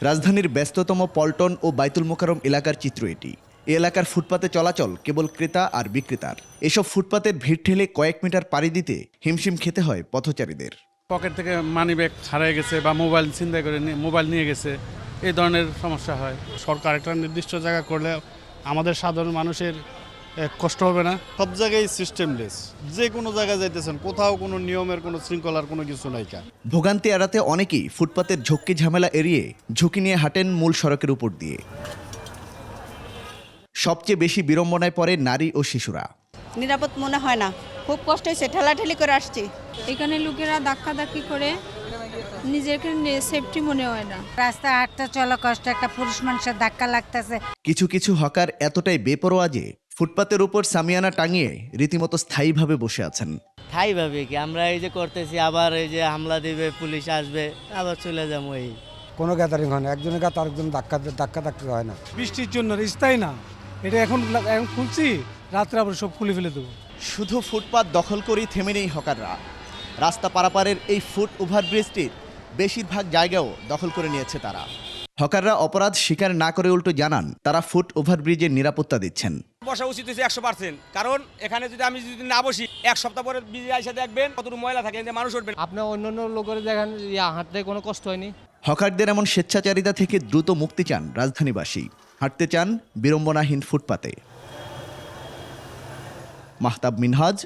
রাজধানীর ব্যস্ততম পল্টন ও বায়তুল মোকাররম এলাকার চিত্র এটি। এ এলাকার ফুটপাতে চলাচল কেবল ক্রেতা আর বিক্রেতার। এসব ফুটপাতের ভিড় ঠেলে কয়েক মিটার পাড়ি দিতে হিমশিম খেতে হয় পথচারীদের। পকেট থেকে মানি ব্যাগ হারিয়ে গেছে বা মোবাইল ছিনতাই করে মোবাইল নিয়ে গেছে, এই ধরনের সমস্যা হয়। সরকার একটা নির্দিষ্ট জায়গা করলে আমাদের সাধারণ মানুষের কষ্ট হবে না। সব জায়গায় সিস্টেমলেস, যে কোনো জায়গায় যাইতেছেন কোথাও কোনো নিয়মের কোনো শৃঙ্খলার কোনো কিছু নাই। ভোগান্তি এড়াতে অনেকেই ফুটপাতের ঝক্কি ঝামেলা এড়িয়ে ঝুঁকি নিয়ে হাঁটেন মূল সড়কের উপর দিয়ে। সবচেয়ে বেশি বিড়ম্বনায় পড়ে নারী ও শিশুরা। নিরাপদ মনে হয় না, খুব কষ্ট হয়েছে, ঠেলাঠেলি করে আসছি। এখানে লোকেরা ধাক্কাধাক্কি করে, নিজেকে সেফটি মনে হয় না। রাস্তা হাঁটতে চলা কষ্ট, একটা পুরুষ মানুষের ধাক্কা লাগতেছে। কিছু কিছু হকার এতটাই বেপরোয়া যে ফুটপাতের উপর সামিয়ানা টাঙিয়ে রীতিমতো স্থায়ীভাবে বসে আছেন। স্থায়ীভাবে কি আমরা এই যে করতেছি, আবার এই যে হামলা দিবে, পুলিশ আসবে, আবার চলে যাবো। এই কোনো গ্যাদারিং হয় না, একজনের কাছে আরেকজন ধাক্কা হয় না। বৃষ্টির জন্য স্থায়ী না, এটা এখন খুলছি, রাত্রে আবার সব খুলে ফেলে দেবো। শুধু ফুটপাত দখল করেই থেমে নেই হকাররা। রাস্তা পারাপারের এই ফুট ওভারব্রিজটির বেশিরভাগ জায়গাও দখল করে নিয়েছে তারা। হকাররা অপরাধ স্বীকার না করে উল্টো জানান তারা ফুট ওভারব্রিজের নিরাপত্তা দিচ্ছেন। বসা উচিত হচ্ছে 100%, কারণ এখানে আমি যদি না বসি, এক সপ্তাহ পরে ব্রিজে এসে দেখবেন কতটুকু ময়লা থাকে, মানুষ উঠবেন। আপনার অন্যান্য লোকের দেখেন হাঁটতে কোনো কষ্ট হয়নি। হকারদের এমন স্বেচ্ছাচারিতা থেকে দ্রুত মুক্তি চান রাজধানীবাসী। হাঁটতে চান বিড়ম্বনাহীন ফুটপাতে। মাহতাব মিনহাজ,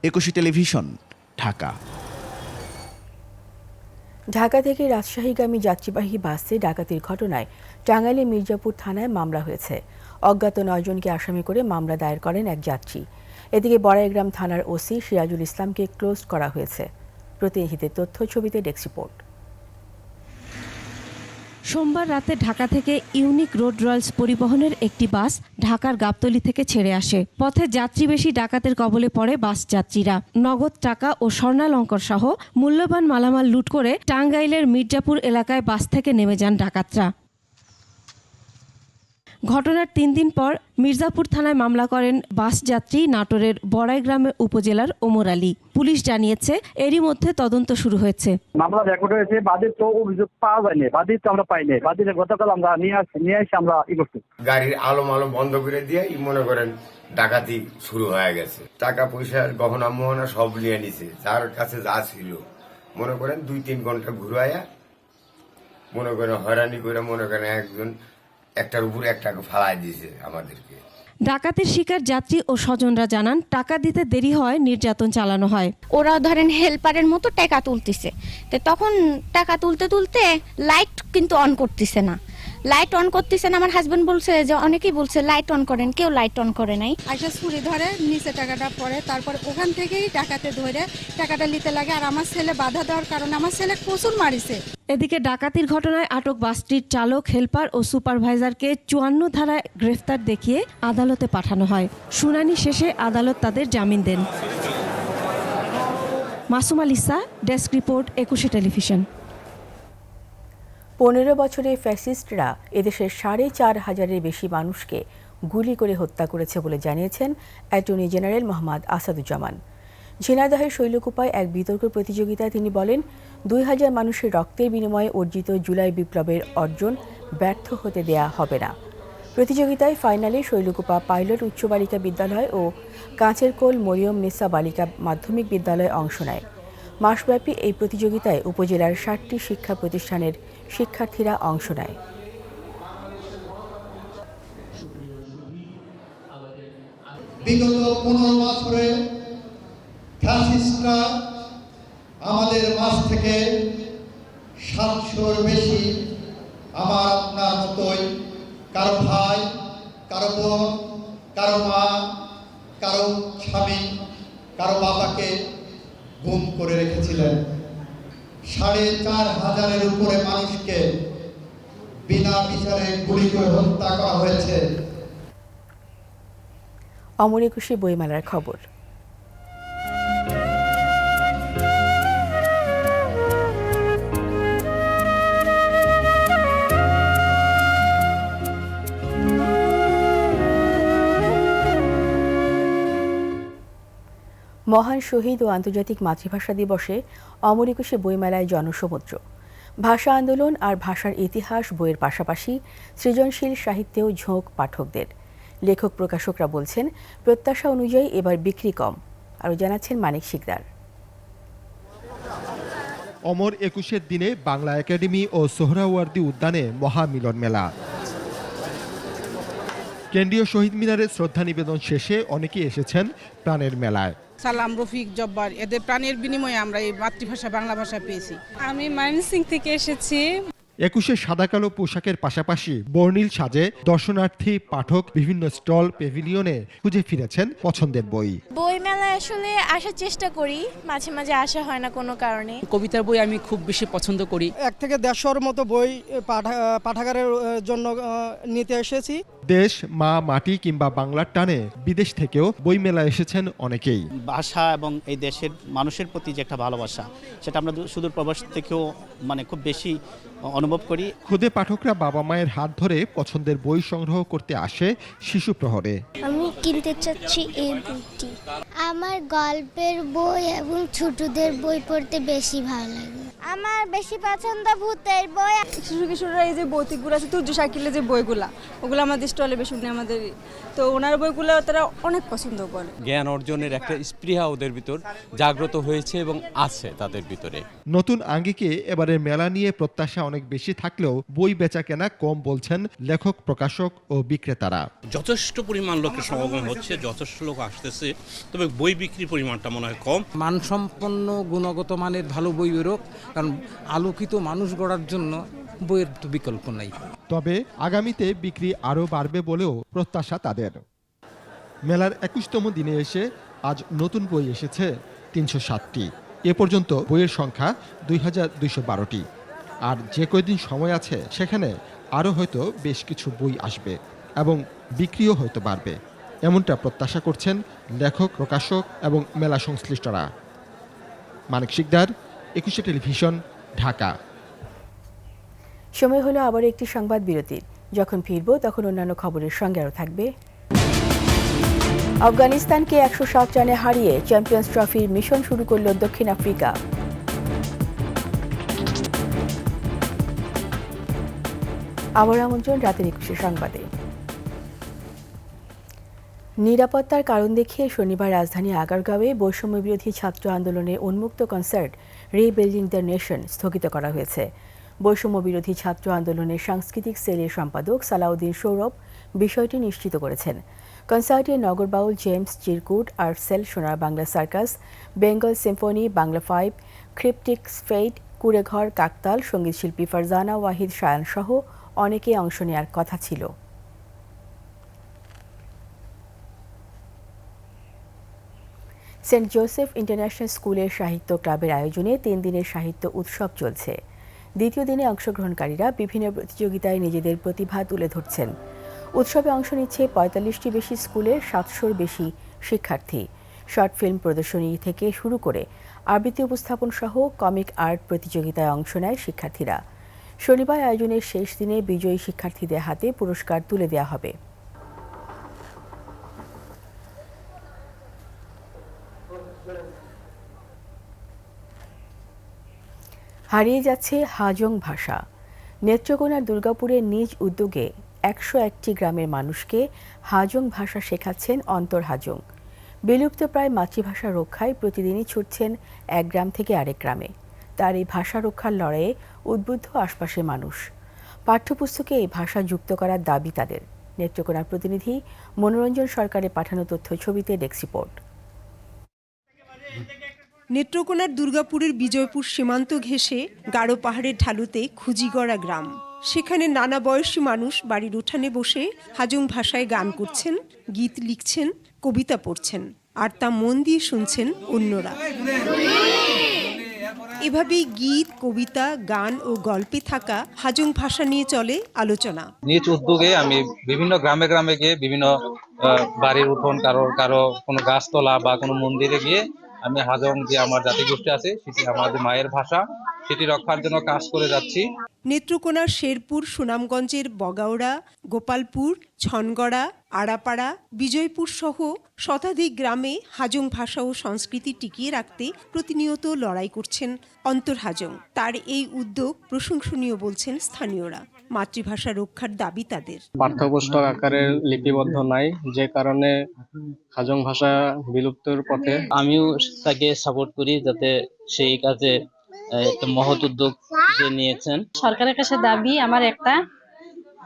একুশে টেলিভিশন, ঢাকা। ঢাকা থেকে রাজশাহীগামী যাত্রীবাহী বাসে ডাকাতির ঘটনায় টাঙ্গাইলের মির্জাপুর থানায় মামলা হয়েছে। অজ্ঞাত 9 জনকে আসামি করে মামলা দায়ের করেন এক যাত্রী। এদিকে বড়াইগ্রাম থানার ওসি সিরাজুল ইসলামকে ক্লোজ করা হয়েছে। প্রতিনিধিদের তথ্য, ছবিতে ডেস্ক রিপোর্ট। সোমবার রাতে ঢাকা থেকে ইউনিক রোড রয়্যালস পরিবহনের একটি বাস ঢাকার গাবতলী থেকে ছেড়ে আসে। পথে যাত্রী বেশি ডাকাতের কবলে পড়ে বাস যাত্রীরা। নগদ টাকা ও স্বর্ণালঙ্কার সহ মূল্যবান মালামাল লুট করে টাঙ্গাইলের মির্জাপুর এলাকায় বাস থেকে নেমে যান ডাকাতরা। ঘটনার 3 দিন পর মির্জাপুর থানায় মামলা করেন বাস যাত্রী নাটোরের বড়াইগ্রাম উপজেলার ওমর আলী। পুলিশ জানিয়েছে এরই মধ্যে তদন্ত শুরু হয়েছে। মামলা রেকর্ড হয়েছে, বাদীর তো অভিযোগ পাওয়া যায়নি, বাদীর তো আমরা পাইনি। বাদীর গতকাল আমরা নিয়ে আসি আমরা করছি। গাড়ির আলো বন্ধ করে দিয়ে মনে করেন ডাকাতি শুরু হয়ে গেছে। টাকা পয়সার গহনা মোহনা সব নিয়ে নিছে, যার কাছে যা ছিল মনে করেন 2-3 ঘন্টা ঘুরাইয়া মনে করেন হয়রানি করে মনে করেন একটার উপর একটাকে ফালাই দিয়েছে আমাদেরকে। ডাকাতের শিকার যাত্রী ও স্বজনরা জানান টাকা দিতে দেরি হয়, নির্যাতন চালানো হয়। ওরা ধরেন হেল্পারের মতো টাকা তুলতেছে, তো তখন টাকা তুলতে তুলতে লাইট কিন্তু অন করতেছে না। লাইট অন করতেছে না, আমার হাজবেন্ড বলছে যে অনেকেই বলছে লাইট অন করেন, কেউ লাইট অন করে নাই। আইসা ছুরি ধরে নিচে টাকাটা পড়ে, তারপর ওখান থেকেই টাকাতে ধরে টাকাটা নিতে লাগে। আর আমার ছেলে বাধা দেওয়ার কারণে আমার ছেলে প্রচুর মারিছে। এদিকে ডাকাতির ঘটনায় আটক বাসটির চালক, হেলপার ও সুপারভাইজারকে 54 ধারায় গ্রেফতার দেখিয়ে আদালতে পাঠানো হয়। শুনানি শেষে আদালত তাদের জামিন দেন। মাসুম আলিসা, ডেস্ক রিপোর্ট, একুশে টেলিভিশন। 15 বছরে ফ্যাসিস্টরা এদেশের 4,500-এর বেশি মানুষকে গুলি করে হত্যা করেছে বলে জানিয়েছেন অ্যাটর্নি জেনারেল মোহাম্মদ আসাদুজ্জামান। ঝিনাইদহের শৈলকুপায় এক বিতর্ক প্রতিযোগিতায় তিনি বলেন, 2000 মানুষের রক্তের বিনিময়ে অর্জিত জুলাই বিপ্লবের অর্জন ব্যর্থ হতে দেয়া হবে না। প্রতিযোগিতায় ফাইনালে শৈলকুপা পাইলট উচ্চ বালিকা বিদ্যালয় ও কাঁচেরকোল মরিয়ম নেসা বালিকা মাধ্যমিক বিদ্যালয় অংশ নেয়। মাসব্যাপী এই প্রতিযোগিতায় উপজেলার 60টি শিক্ষা প্রতিষ্ঠানের শিক্ষার্থীরা অংশ নেয়। বিগত 15 বছরে ফ্যাসিস্টরা আমাদের মাঝ থেকে 700-র বেশি আমার আপনার মতোই কারো ভাই, কারো বোন, কারো মা, কারো স্বামী, কারো বাবাকে গুম করে রেখেছিলেন। 4,500-এর উপরে মানুষকে বিনা বিচারে গুলি করে হত্যা করা হয়েছে। অমর একুশে বইমেলার খবর। মহান শহীদ ও আন্তর্জাতিক মাতৃভাষা দিবসে অমর একুশে বইমেলায় জনসমুদ্র। ভাষা আন্দোলন আর ভাষার ইতিহাস বইয়ের পাশাপাশি সৃজনশীল সাহিত্যেও ঝোঁক পাঠকদের। লেখক প্রকাশকরা বলছেন, প্রত্যাশা অনুযায়ী এবার বিক্রি কম। আরও জানাচ্ছেন মানিক শিকদার। অমর একুশের দিনে বাংলা একাডেমি ও সোহরাওয়ার্দী উদ্যানে মহামিলন মেলা। কেন্দ্রীয় শহীদ মিনারে শ্রদ্ধা নিবেদন শেষে অনেকেই এসেছেন প্রাণের মেলায়। সালাম, রফিক, জব্বার, এদের প্রাণের বিনিময়ে আমরা এই মাতৃভাষা বাংলা ভাষা পেয়েছি। আমি ময়মনসিং থেকে এসেছি। 21-এ সাদা কালো পোশাকের পাশাপাশি বর্ণিল সাজে দর্শনার্থী পাঠক বিভিন্ন স্টল, পেভিলিয়নে খুঁজে ফিরেছেন পছন্দের বই। বই মেলায় আসলে আসার চেষ্টা করি, মাঝে মাঝে আসা হয় না কোনো কারণে। কবিতার বই আমি খুব বেশি পছন্দ করি। 1 থেকে 150-র মতো বই পাঠাগারের জন্য নিতে এসেছি। দেশ, মা, মাটি কিংবা বাংলার টানে বিদেশ থেকেও বই মেলা এসেছেন অনেকেই। ভাষা এবং এই দেশের মানুষের প্রতি যে একটা ভালোবাসা, সেটা আমরা সুদূর প্রবাস থেকেও খুব বেশি অনুভব করি। খুদে পাঠকরা বাবা মায়ের হাত ধরে পছন্দের বই সংগ্রহ করতে আসে শিশু প্রহরে। আমি কিনতে চাচ্ছি এই বইটি। আমার গল্পের বই এবং ছোটদের বই পড়তে বেশি ভালো লাগে। আমার বেশি পছন্দ ভূতের বই। শিশু কিশোররা এই যে ভৌতিকগুলো আছে, তুর্য সাইকেলের যে বইগুলা, ওগুলো আমাদের স্টলে বেশি উনি আমাদের, তো ওনার বইগুলো তারা অনেক পছন্দ করে। জ্ঞান অর্জনের একটা স্পৃহা ওদের ভিতর জাগ্রত হয়েছে এবং আছে তাদের ভিতরে। নতুন আঙ্গিকে এবারের মেলা নিয়ে প্রত্যাশা অনেক বেশি থাকলেও বই বেচা কেনা কম বলছেন লেখক, প্রকাশক ও বিক্রেতারা। যথেষ্ট পরিমাণ লোকের সমাগম হচ্ছে, যথেষ্ট লোক আসতেছে, তবে বই বিক্রির পরিমাণটা মনে হয় কম। মানসম্পন্ন গুণগত মানের ভালো বই বেরোক, কারণ আলোকিত মানুষ গড়ার জন্য বইয়ের তো বিকল্প নাই। তবে আগামীতে বিক্রি আরও বাড়বে বলেও প্রত্যাশা তাদের। মেলার 21তম দিনে এসে আজ নতুন বই এসেছে 307টি। এ পর্যন্ত বইয়ের সংখ্যা 2212টি। আর যে কয়দিন সময় আছে সেখানে আরও হয়তো বেশ কিছু বই আসবে এবং বিক্রিও হয়তো বাড়বে, এমনটা প্রত্যাশা করছেন লেখক, প্রকাশক এবং মেলা সংশ্লিষ্টরা। মানিক শিকদার, 21 টেলিভিশন, ঢাকা। সময় হলো আবার একটি সংবাদ বিরতির। যখন ফিরব তখন অন্যান্য খবরের সঙ্গে আরও থাকবে। আফগানিস্তানকে 107 রানে হারিয়ে চ্যাম্পিয়ন্স ট্রফির মিশন শুরু করল দক্ষিণ আফ্রিকা। আবার আমন্ত্রণ রাতের 21 সংবাদে। নিরাপত্তার কারণ দেখিয়ে শনিবার রাজধানী আগারগাঁওয়ে বৈষম্য বিরোধী ছাত্র আন্দোলনে উন্মুক্ত কনসার্ট রিবিল্ডিং দ্য নেশন স্থগিত করা হয়েছে। বৈষম্য বিরোধী ছাত্র আন্দোলনের সাংস্কৃতিক সেলের সম্পাদক সালাউদ্দিন সৌরভ বিষয়টি নিশ্চিত করেছেন। কনসার্টে Nagar Baul James Chirkut, Artcell, Sonar Bangla Circus, Bengal Symphony, Bangla 5, Cryptic Fate, Kureghor, Kaktal, সঙ্গীতশিল্পী ফারজানা ওয়াহিদ শায়ান সহ অনেকে অংশ নেওয়ার কথা ছিল। সেন্ট জোসেফ ইন্টারন্যাশনাল স্কুলের সাহিত্য ক্লাবের আয়োজনে 3 দিনের সাহিত্য উৎসব চলছে। দ্বিতীয় দিনে অংশগ্রহণকারীরা বিভিন্ন প্রতিযোগিতায় নিজেদের প্রতিভা তুলে ধরছেন। উৎসবে অংশ নিচ্ছে 45টি বেশি স্কুলের 700-র বেশি শিক্ষার্থী। শর্ট ফিল্ম প্রদর্শনী থেকে শুরু করে আবৃত্তি উপস্থাপন সহ কমিক আর্ট প্রতিযোগিতায় অংশ নেয় শিক্ষার্থীরা। শনিবার আয়োজনের শেষ দিনে বিজয়ী শিক্ষার্থীদের হাতে পুরস্কার তুলে দেওয়া হবে। হারিয়ে যাচ্ছে হাজং ভাষা। নেত্রকোনার দুর্গাপুরের নিজ উদ্যোগে 101টি গ্রামের মানুষকে হাজং ভাষা শেখাচ্ছেন অন্তর হাজং। বিলুপ্ত প্রায় মাতৃভাষা রক্ষায় প্রতিদিনই ছুটছেন এক গ্রাম থেকে আরেক গ্রামে। তার এই ভাষা রক্ষার লড়াইয়ে উদ্বুদ্ধ আশপাশের মানুষ। পাঠ্যপুস্তকে এই ভাষা যুক্ত করার দাবি তাদের। নেত্রকোনার প্রতিনিধি মনোরঞ্জন সরকারের পাঠানো তথ্য ছবিতে ডেস্ক রিপোর্ট। নেত্রকোনার দুর্গাপুরের বিজয়পুর সীমান্ত ঘেঁষে গাঢ় পাহাড়ের ঢালুতে খুজিগড়া গ্রাম। সেখানে নানা বয়সী মানুষ বাড়ির উঠানে বসে হাজং ভাষায় গান করছেন, গীত লিখছেন, কবিতা পড়ছেন, আর তা মন দিয়ে শুনছেন অন্যরা। এভাবেই গীত, কবিতা, গান ও গল্পে থাকা হাজং ভাষা নিয়ে চলে আলোচনা। নিজ উদ্যোগে আমি বিভিন্ন গ্রামে গ্রামে গিয়ে বিভিন্ন বাড়ির উঠোন, কারো কোনো গাছতলা বা কোনো মন্দিরে গিয়ে আমি হাজং যে আমার জাতিগোষ্ঠী আছে সেটি আমাদের মায়ের ভাষা, সেটি রক্ষার জন্য কাজ করে যাচ্ছি। নেত্রকোনার শেরপুর, সুনামগঞ্জের বগাউড়া, গোপালপুর, ছনগড়া, আড়াপাড়া, বিজয়পুর সহ শতাধিক গ্রামে হাজং ভাষা ও সংস্কৃতি টিকিয়ে রাখতে প্রতিনিয়ত লড়াই করছেন অন্তর হাজং। তার এই উদ্যোগ প্রশংসনীয় বলছেন স্থানীয়রা। মাতৃভাষা রক্ষার দাবি তাদের। পাঠ্যপুস্তক আকারে লিপিবদ্ধ নাই, যে কারণে হাজং ভাষা বিলুপ্তর পথে। আমিও তাকে সাপোর্ট করি যাতে সেই কাজে একটা মহৎ উদ্যোগ নিয়েছেন। সরকারের কাছে দাবি আমার একটা,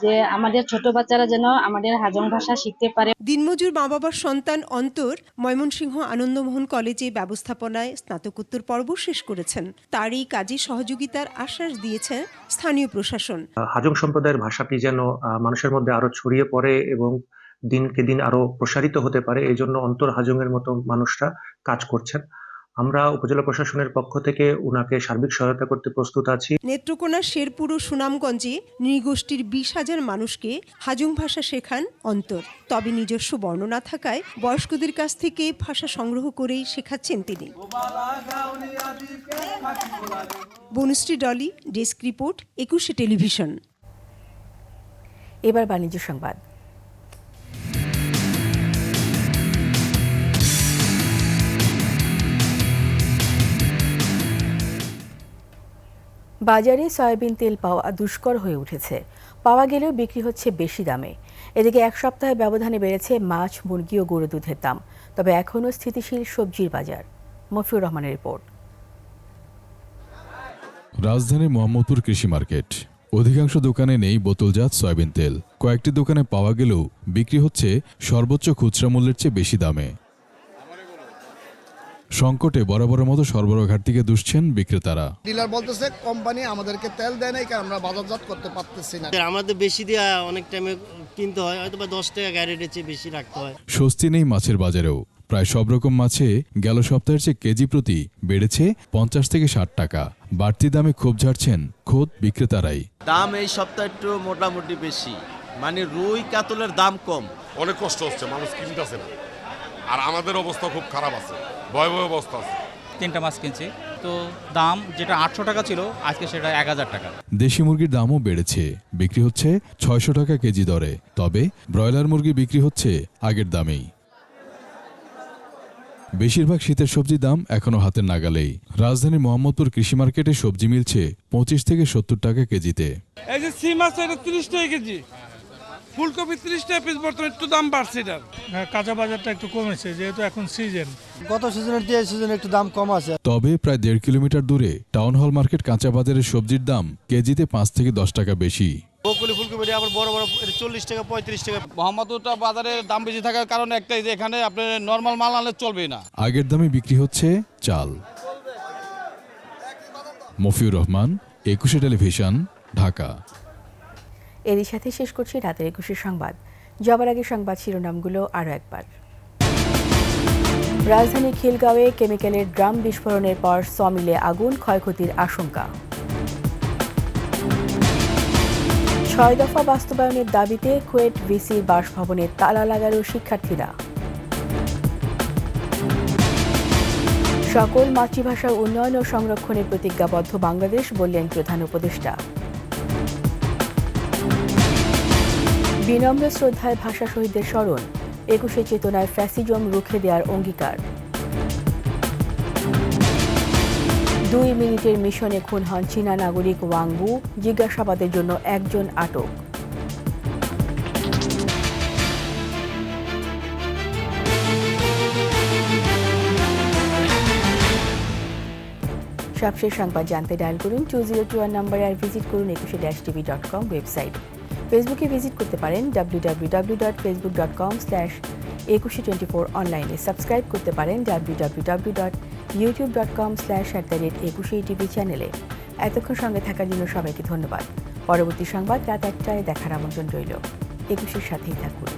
যে আমাদের ছোট বাচ্চারা যেন আমাদের হাজং ভাষা শিখতে পারে। দিনমজুর মা বাবার সন্তান অন্তর ময়মনসিংহ আনন্দমোহন কলেজে ব্যবস্থাপনায় স্নাতকোত্তর পর্ব শেষ করেছেন। তার এই কাজে সহযোগিতার আশ্বাস দিয়েছেন স্থানীয় প্রশাসন। হাজং সম্প্রদায়ের ভাষাটি যেন মানুষের মধ্যে আরো ছড়িয়ে পড়ে এবং দিনকে দিন আরো প্রসারিত হতে পারে, এই জন্য অন্তর হাজং এর মতো মানুষরা কাজ করছেন। আমরা উপজেলা প্রশাসনের পক্ষ থেকে উনাকে সার্বিক সহায়তা করতে প্রস্তুত আছি। নেত্রকোনার শেরপুর ও সুনামগঞ্জে নৃগোষ্ঠীর 20,000 মানুষকে হাজং ভাষা শেখান অন্তর। তবে নিজস্ব বর্ণ না থাকায় বয়স্কদের কাছ থেকে ভাষা সংগ্রহ করেই শেখাচ্ছেন তিনি। Banushree Dolly, desk report, 21 television. এবার বাণিজ্য সংবাদ। বাজারে সয়াবিন তেল পাওয়া দুষ্কর হয়ে উঠেছে। পাওয়া গেলেও বিক্রি হচ্ছে বেশি দামে। এদিকে এক সপ্তাহের ব্যবধানে বেড়েছে মাছ, মুরগি ও গরু দুধের দাম। তবে এখনও স্থিতিশীল সবজির বাজার। মফিউর রহমানের রিপোর্ট। রাজধানীর মোহাম্মদপুর কৃষি মার্কেট। অধিকাংশ দোকানে নেই বোতলজাত সয়াবিন তেল। কয়েকটি দোকানে পাওয়া গেলেও বিক্রি হচ্ছে সর্বোচ্চ খুচরা মূল্যের চেয়ে বেশি দামে। সংকটে বরাবরের মতো সরবরাহ ঘাটতিকে দুষছেন বিক্রেতারা। ডিলার বলতেছে কোম্পানি আমাদেরকে তেল দেয় নাই, কারণ আমরা বাজারজাত করতে পারতেছি না। আমাদের বেশি দিয়ে অনেক টাইমে কিনতে হয়, হয়তো বা 10 টাকা গ্যারেন্টির চেয়ে বেশি রাখতে হয়। স্বস্তি নেই মাছের বাজারেও। প্রায় সব রকম মাছে গেল সপ্তাহের চেয়ে কেজি প্রতি বেড়েছে 50 থেকে 60 টাকা। বাড়তি দামে ক্ষোভ ঝাড়ছেন খোদ বিক্রেতারাই। দাম এই সপ্তাহে একটু মোটামুটি বেশি, মানে রুই কাতলের দাম কম। অনেক কষ্ট হচ্ছে, মানুষ কিনতেছে না। আর আমাদের অবস্থা খুব খারাপ আছে, ভয়াবহ অবস্থা আছে। 3টা মাছ কিনছি, তো দাম যেটা 800 টাকা ছিল আজকে সেটা 1000 টাকা। দেশি মুরগির দামও বেড়েছে, বিক্রি হচ্ছে 600 টাকা কেজি দরে। তবে ব্রয়লার মুরগি বিক্রি হচ্ছে আগের দামেই। বেশিরভাগ শীতের সবজির দাম এখনো হাতের নাগালেই। রাজধানীর মোহাম্মদপুর কৃষি মার্কেটে সবজি মিলছে 25 থেকে 70 টাকা কেজিতে। এই যে সি মাছ এটা 30 টাকা কেজি, ফুলকপি 30 টাকা পিস, বর্তমানে একটু দাম বাড়ছে এটার। কাঁচা বাজারটা একটু কমেছে, যেহেতু এখন সিজন। গত সিজনের দিয়ে সিজনে একটু দাম কম আছে। তবে প্রায় 1.5 কিলোমিটার দূরে টাউন হল মার্কেট কাঁচা বাজারের সবজির দাম কেজিতে 5 থেকে 10 টাকা বেশি। বকুলি ফুলকপি আবার বড় বড় 40 টাকা 35 টাকা। মোহাম্মদপুরটা বাজারের দাম বেশি থাকার কারণে একটাই, যে এখানে আপনি নরমাল মাল আনলে চলবে না। আগের দামে বিক্রি হচ্ছে চাল। মফিউর রহমান, 21 টেলিভিশন, ঢাকা। এরই সাথে শেষ করছি রাতের 21 সংবাদ। যাবার আগে সংবাদ শিরোনামগুলো আরও একবার। রাজধানী খিলগাঁওয়ে কেমিক্যালের ড্রাম বিস্ফোরণের পর সমিলে আগুন, ক্ষয়ক্ষতির আশঙ্কা। 6 দফা বাস্তবায়নের দাবিতে কুয়েট ভিসির বাসভবনে তালা লাগালো শিক্ষার্থীরা। সকল মাতৃভাষার উন্নয়ন ও সংরক্ষণে প্রতিজ্ঞাবদ্ধ বাংলাদেশ, বললেন প্রধান উপদেষ্টা। বিনম্র শ্রদ্ধায় ভাষা শহীদদের স্মরণ, 21শে চেতনায় ফ্যাসিজম রুখে দেওয়ার অঙ্গীকার। 2 মিনিটের মিশনে খুন হন চীনা নাগরিক ওয়াংবু, জিজ্ঞাসাবাদের জন্য 1 জন আটক। সবশেষ সংবাদ জানতে ডায়াল করুন 2021 নম্বরে, আর ভিজিট করুন 21-tv.com ওয়েবসাইট। ফেসবুকে ভিজিট করতে পারেন www.facebook.com/2124 অনলাইনে। সাবস্ক্রাইব করতে পারেন www.youtube.com/21tv চ্যানেলে। এতক্ষণ সঙ্গে থাকার জন্য সবাইকে ধন্যবাদ। পরবর্তী সংবাদ রাত 1টায় দেখার আমন্ত্রণ রইল। 21-এর সাথেই থাকুন।